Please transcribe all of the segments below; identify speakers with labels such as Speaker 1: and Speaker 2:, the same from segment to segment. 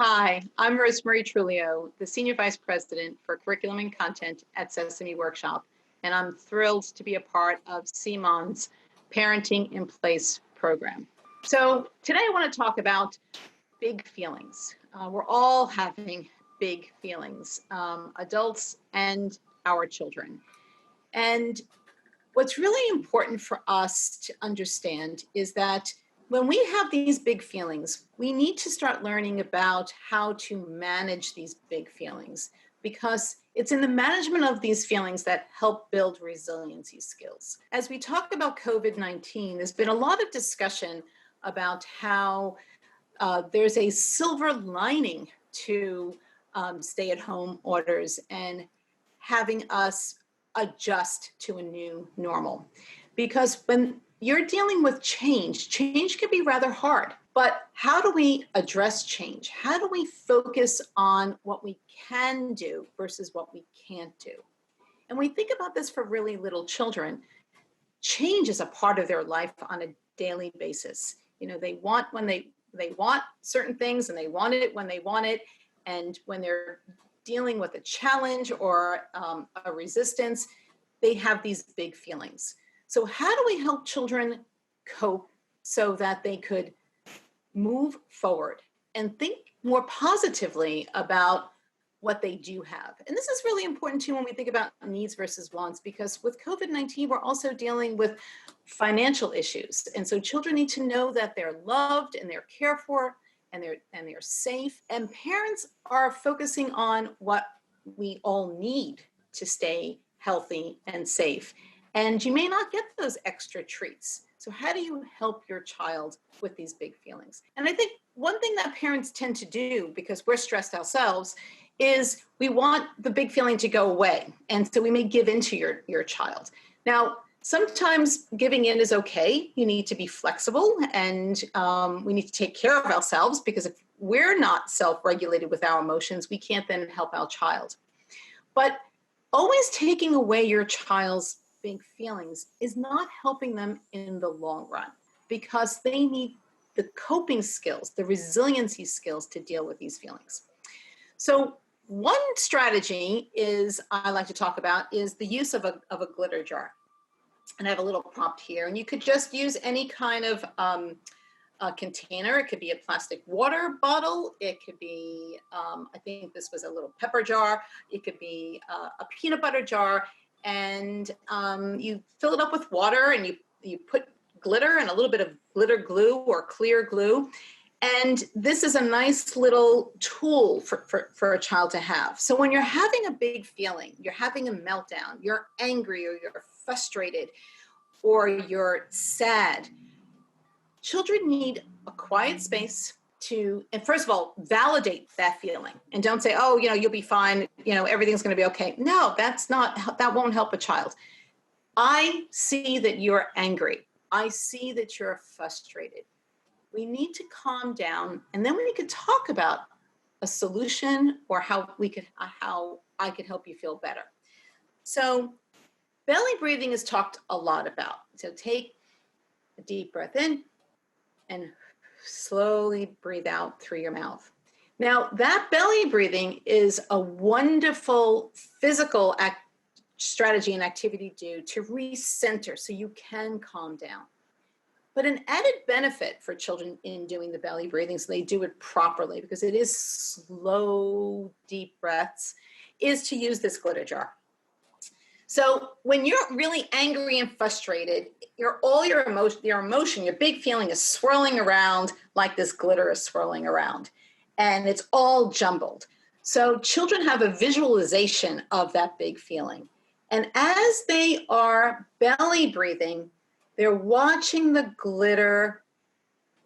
Speaker 1: Hi, I'm Rosemarie Truglio, the Senior Vice President for Curriculum and Content at Sesame Workshop, and I'm thrilled to be a part of CMON's Parenting in Place program. So today I want to talk about big feelings. We're all having big feelings, adults and our children. And what's really important for us to understand is that when we have these big feelings, we need to start learning about how to manage these big feelings, because it's in the management of these feelings that help build resiliency skills. As we talk about COVID-19, there's been a lot of discussion about how there's a silver lining to stay-at-home orders and having us adjust to a new normal. Because when you're dealing with change can be rather hard. But how do we address change? How do we focus on what we can do versus what we can't do? And we think about this for really little children. Change is a part of their life on a daily basis. You know, they want certain things, and they want it when they want it. And when they're dealing with a challenge or a resistance, they have these big feelings. So how do we help children cope so that they could move forward and think more positively about what they do have? And this is really important too when we think about needs versus wants, because with COVID-19, we're also dealing with financial issues. And so children need to know that they're loved and they're cared for and they're safe. And parents are focusing on what we all need to stay healthy and safe. And you may not get those extra treats. So how do you help your child with these big feelings? And I think one thing that parents tend to do, because we're stressed ourselves, is we want the big feeling to go away. And so we may give in to your child. Now, sometimes giving in is okay. You need to be flexible, and we need to take care of ourselves, because if we're not self-regulated with our emotions, we can't then help our child. But always taking away your child's big feelings is not helping them in the long run, because they need the coping skills, the resiliency skills to deal with these feelings. So one strategy I like to talk about is the use of a glitter jar. And I have a little prompt here, and you could just use any kind of a container. It could be a plastic water bottle. It could be, I think this was a little pepper jar. It could be a peanut butter jar. And you fill it up with water, and you put glitter and a little bit of glitter glue or clear glue. And this is a nice little tool for a child to have. So when you're having a big feeling, you're having a meltdown, you're angry, or you're frustrated, or you're sad, children need a quiet space to, and first of all, validate that feeling. And don't say, oh, you'll be fine, everything's going to be okay. No, that won't help a child. I see that you're angry. I see that you're frustrated. We need to calm down, and then we could talk about a solution, or how I could help you feel better. So belly breathing is talked a lot about. So take a deep breath in and slowly breathe out through your mouth. Now, that belly breathing is a wonderful physical strategy and activity to recenter so you can calm down. But an added benefit for children in doing the belly breathing, so they do it properly, because it is slow, deep breaths, is to use this glitter jar. So when you're really angry and frustrated, your emotion, your big feeling is swirling around like this glitter is swirling around, and it's all jumbled. So children have a visualization of that big feeling. And as they are belly breathing, they're watching the glitter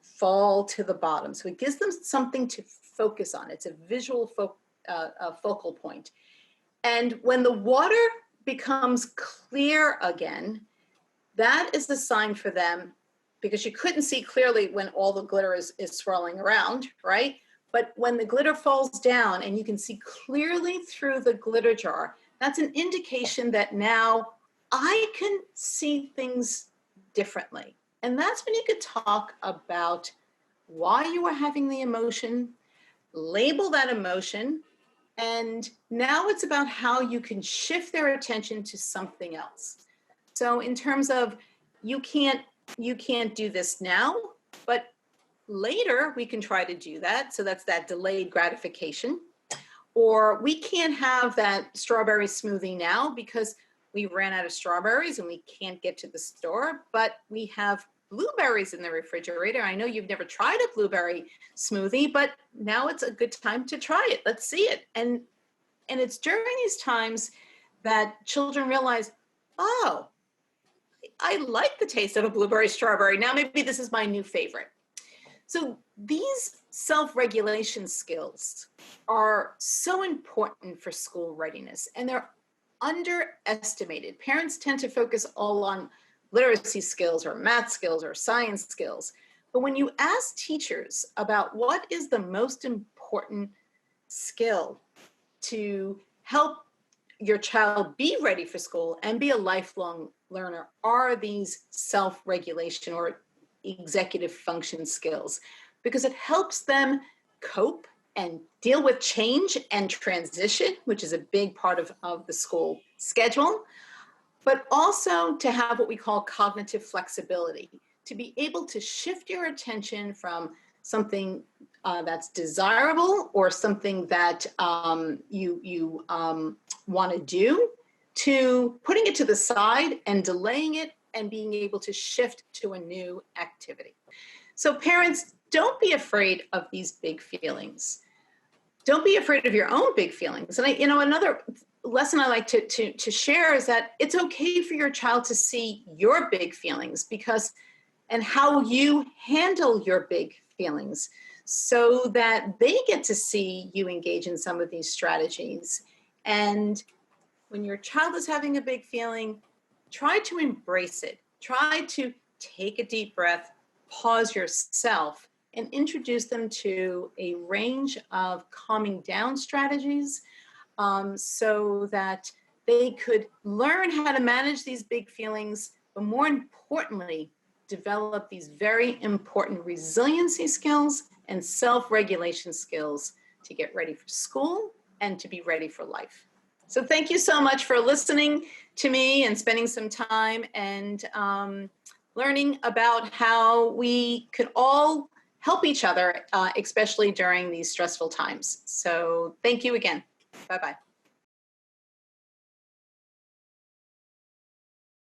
Speaker 1: fall to the bottom. So it gives them something to focus on. It's a visual focal point. And when the water becomes clear again, that is the sign for them, because you couldn't see clearly when all the glitter is swirling around, right? But when the glitter falls down and you can see clearly through the glitter jar, that's an indication that now I can see things differently. And that's when you could talk about why you are having the emotion, label that emotion, and now it's about how you can shift their attention to something else. So in terms of you can't do this now, but later we can try to do that. So that's that delayed gratification. Or we can't have that strawberry smoothie now because we ran out of strawberries and we can't get to the store, but we have blueberries in the refrigerator. I know you've never tried a blueberry smoothie, but now it's a good time to try it. Let's see it. And it's during these times that children realize, oh, I like the taste of a blueberry strawberry. Now maybe this is my new favorite. So these self-regulation skills are so important for school readiness, and they're underestimated. Parents tend to focus all on literacy skills or math skills or science skills. But when you ask teachers about what is the most important skill to help your child be ready for school and be a lifelong learner, are these self-regulation or executive function skills, because it helps them cope and deal with change and transition, which is a big part of the school schedule, but also to have what we call cognitive flexibility, to be able to shift your attention from something that's desirable or something that you want to do, to putting it to the side and delaying it and being able to shift to a new activity. So parents, don't be afraid of these big feelings. Don't be afraid of your own big feelings. And another lesson I like to share is that it's okay for your child to see your big feelings, and how you handle your big feelings, so that they get to see you engage in some of these strategies. And when your child is having a big feeling, try to embrace it. Try to take a deep breath, pause yourself, and introduce them to a range of calming down strategies, so that they could learn how to manage these big feelings, but more importantly, develop these very important resiliency skills and self-regulation skills to get ready for school and to be ready for life. So thank you so much for listening to me and spending some time and learning about how we could all help each other, especially during these stressful times. So thank you again. Bye-bye.